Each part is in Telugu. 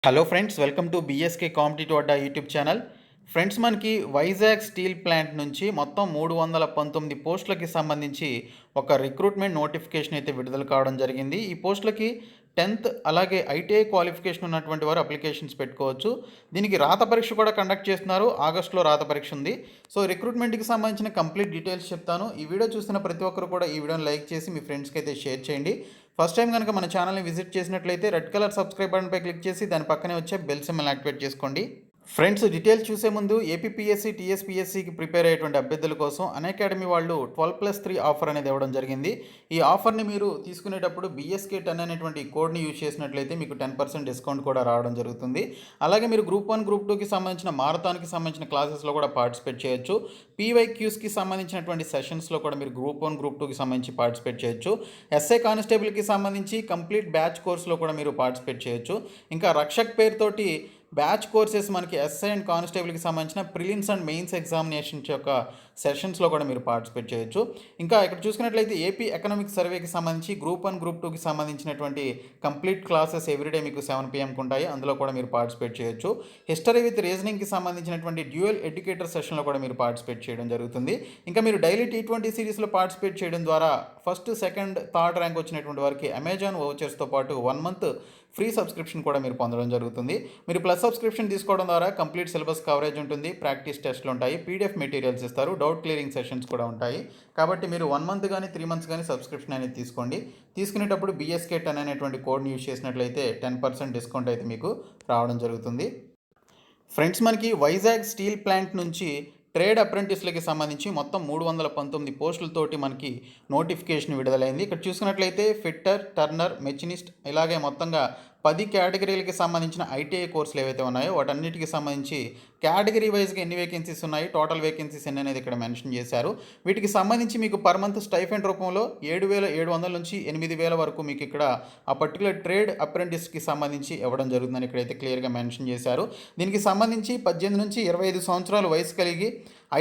Hello friends, welcome to BSK competitive Adda YouTube channel. Friends, మనకి వైజాగ్ స్టీల్ ప్లాంట్ నుంచి మొత్తం 319 పోస్టులకి సంబంధించి ఒక రిక్రూట్మెంట్ నోటిఫికేషన్ అయితే విడుదల కావడం జరిగింది. ఈ పోస్టులకి 10th అలాగే ఐటీఐ క్వాలిఫికేషన్ ఉన్నటువంటి వారు అప్లికేషన్స్ పెట్టుకోవచ్చు. దీనికి రాత పరీక్ష కూడా కండక్ట్ చేస్తున్నారు. ఆగస్టులో రాత పరీక్ష ఉంది. సో రిక్రూట్మెంట్కి సంబంధించిన కంప్లీట్ డీటెయిల్స్ చెప్తాను. ఈ వీడియో చూస్తున్న ప్రతి ఒక్కరు కూడా ఈ వీడియోని లైక్ చేసి మీ ఫ్రెండ్స్కి అయితే షేర్ చేయండి. ఫస్ట్ టైం కనుక మన ఛానల్ని విజిట్ చేసినట్లయితే రెడ్ కలర్ సబ్స్క్రైబ్ బటన్పై క్లిక్ చేసి దాని పక్కనే వచ్చే బెల్ సింబల్ యాక్టివేట్ చేసుకోండి. ఫ్రెండ్స్, డీటెయిల్స్ చూసే ముందు ఏపీపీఎస్సీ టీఎస్పీఎస్సీకి ప్రిపేర్ అయ్యేటువంటి అభ్యర్థుల కోసం అన్అకాడమీ వాళ్ళు 12+3 ఆఫర్ అనేది ఇవ్వడం జరిగింది. ఈ ఆఫర్ని మీరు తీసుకునేటప్పుడు BSK 10 అనేటువంటి కోడ్ని యూజ్ చేసినట్లయితే మీకు 10% డిస్కౌంట్ కూడా రావడం జరుగుతుంది. అలాగే మీరు గ్రూప్ 1 గ్రూప్ 2కి సంబంధించిన మారథాన్కి సంబంధించిన క్లాసెస్లో కూడా పార్టిసిపేట్ చేయొచ్చు. PYQస్కి సంబంధించినటువంటి సెషన్స్లో కూడా మీరు గ్రూప్ 1 గ్రూప్ 2కి సంబంధించి పార్టిసిపేట్ చేయొచ్చు. ఎస్ఐ కానిస్టేబుల్కి సంబంధించి కంప్లీట్ బ్యాచ్ కోర్సులో కూడా మీరు పార్టిసిపేట్ చేయొచ్చు. ఇంకా రక్షక్ పేరుతోటి బ్యాచ్ కోర్సెస్ మనకి ఎస్ఐ అండ్ కానిస్టేబుల్కి సంబంధించిన ప్రిలిమ్స్ అండ్ మెయిన్స్ ఎగ్జామినేషన్స్ యొక్క సెషన్స్లో కూడా మీరు పార్టిసిపేట్ చేయొచ్చు. ఇంకా ఇక్కడ చూసుకున్నట్లయితే ఏపీ ఎకనామిక్ సర్వేకి సంబంధించి గ్రూప్ 1 గ్రూప్ 2కి సంబంధించినటువంటి కంప్లీట్ క్లాసెస్ ఎవ్రీడే మీకు 7 PM ఉంటాయి. అందులో కూడా మీరు పార్టిసిపేట్ చేయొచ్చు. హిస్టరీ విత్ రీజనింగ్కి సంబంధించినటువంటి డ్యూయల్ ఎడ్యుకేటర్ సెషన్లో కూడా మీరు పార్టిసిపేట్ చేయడం జరుగుతుంది. ఇంకా మీరు డైలీ T20 సిరీస్లో పార్టిసిపేట్ చేయడం ద్వారా ఫస్ట్, సెకండ్, థర్డ్ ర్యాంక్ వచ్చినటువంటి వారికి అమెజాన్ వౌచర్స్తో పాటు 1 month ఫ్రీ సబ్స్క్రిప్షన్ కూడా మీరు పొందడం జరుగుతుంది. మీరు ప్లస్ సబ్స్క్రిప్షన్ తీసుకోవడం ద్వారా కంప్లీట్ సిలబస్ కవరేజ్ ఉంటుంది, ప్రాక్టీస్ టెస్ట్లు ఉంటాయి, PDF మెటీరియల్స్ ఇస్తారు, డౌట్ క్లియరింగ్ సెషన్స్ కూడా ఉంటాయి. కాబట్టి మీరు 1 month కానీ 3 months కానీ సబ్స్క్రిప్షన్ అనేది తీసుకోండి. తీసుకునేటప్పుడు BSK 10 అనేటువంటి కోడ్ని యూజ్ చేసినట్లయితే 10% డిస్కౌంట్ అయితే మీకు రావడం జరుగుతుంది. ఫ్రెండ్స్, మనకి వైజాగ్ స్టీల్ ప్లాంట్ నుంచి ట్రేడ్ అప్రెంటిస్లకి సంబంధించి మొత్తం 319 పోస్టులతోటి మనకి నోటిఫికేషన్ విడుదలైంది. ఇక్కడ చూసుకున్నట్లయితే ఫిట్టర్, టర్నర్, మెషినిస్ట్ ఇలాగే మొత్తంగా 10 కేటగిరీలకి సంబంధించిన ఐటీఐ కోర్సులు ఏవైతే ఉన్నాయో వాటన్నిటికి సంబంధించి కేటగిరీ వైజ్గా ఎన్ని వేకెన్సీస్ ఉన్నాయి, టోటల్ వేకెన్సీస్ ఎన్ని అనేది ఇక్కడ మెన్షన్ చేశారు. వీటికి సంబంధించి మీకు పర్ మంత్ స్టైఫెండ్ రూపంలో 7,700 నుంచి 8,000 వరకు మీకు ఇక్కడ ఆ పర్టికులర్ ట్రేడ్ అప్రెంటిస్కి సంబంధించి ఇవ్వడం జరుగుతుందని ఇక్కడైతే క్లియర్గా మెన్షన్ చేశారు. దీనికి సంబంధించి 18 నుంచి 25 సంవత్సరాల వయసు కలిగి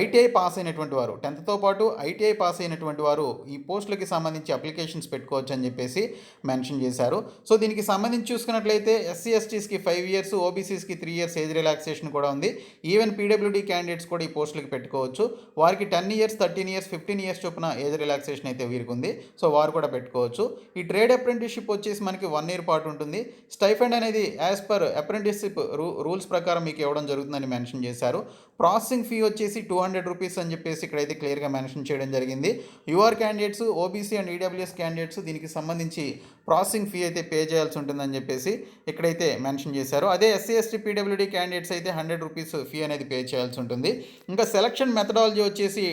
ఐటీఐ పాస్ అయినటువంటి వారు, 10th పాటు ఐటీఐ పాస్ అయినటువంటి వారు ఈ పోస్టులకి సంబంధించి అప్లికేషన్స్ పెట్టుకోవచ్చు అని చెప్పేసి మెన్షన్ చేశారు. సో దీనికి సంబంధించి చూసుకున్నట్లయితే SC STస్కి 5 years, OBCస్కి 3 years age relaxation కూడా ఉంది. ఈవెన్ PWD క్యాండిడేట్స్ కూడా ఈ పోస్టులకి పెట్టుకోవచ్చు. వారికి 10 years, 13 years, 15 years చొప్పున ఏజ్ రిలాక్సేషన్ అయితే వీరికి ఉంది. సో వారు కూడా పెట్టుకోవచ్చు. ఈ ట్రేడ్ అప్రెంటిస్షిప్ వచ్చేసి మనకి 1 year పాటు ఉంటుంది. స్టైఫండ్ అనేది యాజ్ పర్ అప్రెంటిస్షిప్ రూల్స్ ప్రకారం మీకు ఇవ్వడం జరుగుతుందని మెన్షన్ చేశారు. ప్రాసెసింగ్ ఫీ వచ్చేసి 200 రూపీస్ అని చెప్పేసి ఇక్కడైతే క్లియర్గా మెన్షన్ చేయడం జరిగింది. You're candidates, OBC and EWS candidates దీనికి సంబంధించి ప్రాసెసింగ్ ఫీ అయితే పే చేయాల్సి ఉంటుందని చెప్పేసి ఇక్కడైతే మెన్షన్ చేశారు. అదే SC ST PWD క్యాండిడేట్స్ అయితే 100 రూపీస్ ఫీ అనేది పే చేయాల్సి ఉంటుంది. ఇంకా సెలక్షన్ మెథడాలజీ వచ్చేసి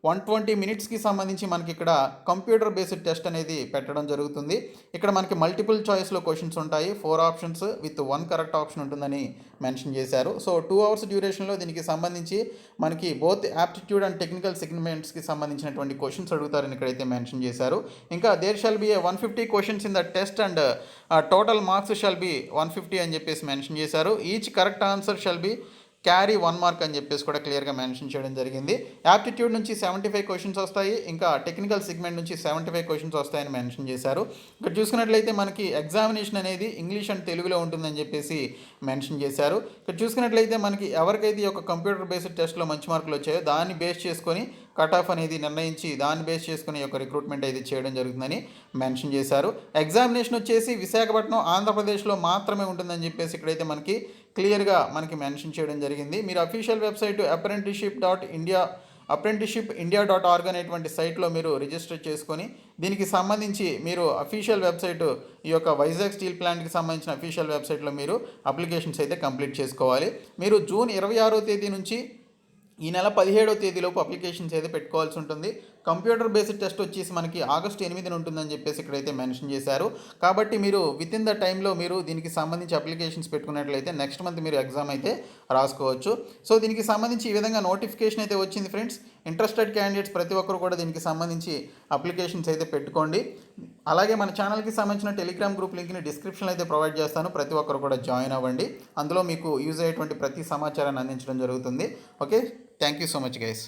120 minutesకి సంబంధించి మనకి ఇక్కడ కంప్యూటర్ బేస్డ్ టెస్ట్ అనేది పెట్టడం జరుగుతుంది. ఇక్కడ మనకి మల్టిపుల్ చాయిస్లో క్వశ్చన్స్ ఉంటాయి. 4 ఆప్షన్స్ విత్ 1 కరెక్ట్ ఆప్షన్ ఉంటుందని మెన్షన్ చేశారు. సో 2 hours డ్యూరేషన్లో దీనికి సంబంధించి మనకి బోత్ యాప్టిట్యూడ్ అండ్ టెక్నికల్ సెగ్మెంట్స్కి సంబంధించినటువంటి క్వశ్చన్స్ అడుగుతారని ఇక్కడైతే మెన్షన్ చేశారు. ఇంకా there shall be 150 questions in the test and total marks shall be 150 అని చెప్పేసి మెన్షన్ చేశారు. Each correct answer shall be carry 1 mark అని చెప్పేసి కూడా క్లియర్గా మెన్షన్ చేయడం జరిగింది. యాప్టిట్యూడ్ నుంచి 75 questions వస్తాయి. ఇంకా టెక్నికల్ సెగ్మెంట్ నుంచి 75 questions వస్తాయని మెన్షన్ చేశారు. ఇక్కడ చూసుకున్నట్లయితే మనకి ఎగ్జామినేషన్ అనేది ఇంగ్లీష్ అండ్ తెలుగులో ఉంటుందని చెప్పేసి మెన్షన్ చేశారు. ఇక్కడ చూసుకున్నట్లయితే మనకి ఎవరికైతే ఈ యొక్క కంప్యూటర్ బేస్డ్ టెస్ట్లో మంచి మార్కులు వచ్చాయో దాన్ని బేస్ చేసుకొని కట్ ఆఫ్ అనేది నిర్ణయించి దాన్ని బేస్ చేసుకుని యొక్క రిక్రూట్మెంట్ అయితే చేయడం జరుగుతుందని మెన్షన్ చేశారు. ఎగ్జామినేషన్ వచ్చేసి విశాఖపట్నం, ఆంధ్రప్రదేశ్లో మాత్రమే ఉంటుందని చెప్పేసి ఇక్కడైతే మనకి క్లియర్గా మనకి మెన్షన్ చేయడం జరిగింది. మీరు అఫీషియల్ వెబ్సైట్ apprenticeshipindia.org అనేటువంటి సైట్లో మీరు రిజిస్టర్ చేసుకొని దీనికి సంబంధించి మీరు అఫీషియల్ వెబ్సైట్ ఈ యొక్క వైజాగ్ స్టీల్ ప్లాంట్కి సంబంధించిన అఫీషియల్ వెబ్సైట్లో మీరు అప్లికేషన్స్ అయితే కంప్లీట్ చేసుకోవాలి. మీరు జూన్ 26వ తేదీ నుంచి ఈ నెల 17వ తేదీలోపు అప్లికేషన్స్ అయితే పెట్టుకోవాల్సి ఉంటుంది. కంప్యూటర్ బేస్డ్ టెస్ట్ వచ్చేసి మనకి ఆగస్టు 8న ఉంటుందని చెప్పేసి ఇక్కడైతే మెన్షన్ చేశారు. కాబట్టి మీరు విత్ ఇన్ ద టైంలో మీరు దీనికి సంబంధించి అప్లికేషన్స్ పెట్టుకున్నట్లయితే నెక్స్ట్ మంత్ మీరు ఎగ్జామ్ అయితే రాసుకోవచ్చు. సో దీనికి సంబంధించి ఈ విధంగా నోటిఫికేషన్ అయితే వచ్చింది ఫ్రెండ్స్. ఇంట్రెస్టెడ్ క్యాండిడేట్స్ ప్రతి ఒక్కరు కూడా దీనికి సంబంధించి అప్లికేషన్స్ అయితే పెట్టుకోండి. అలాగే మన ఛానల్కి సంబంధించిన టెలిగ్రామ్ గ్రూప్ లింక్ని డిస్క్రిప్షన్లో అయితే ప్రొవైడ్ చేస్తాను. ప్రతి ఒక్కరు కూడా జాయిన్ అవ్వండి. అందులో మీకు యూజ్ అయ్యేటువంటి ప్రతి సమాచారాన్ని అందించడం జరుగుతుంది. Okay, thank you so much guys.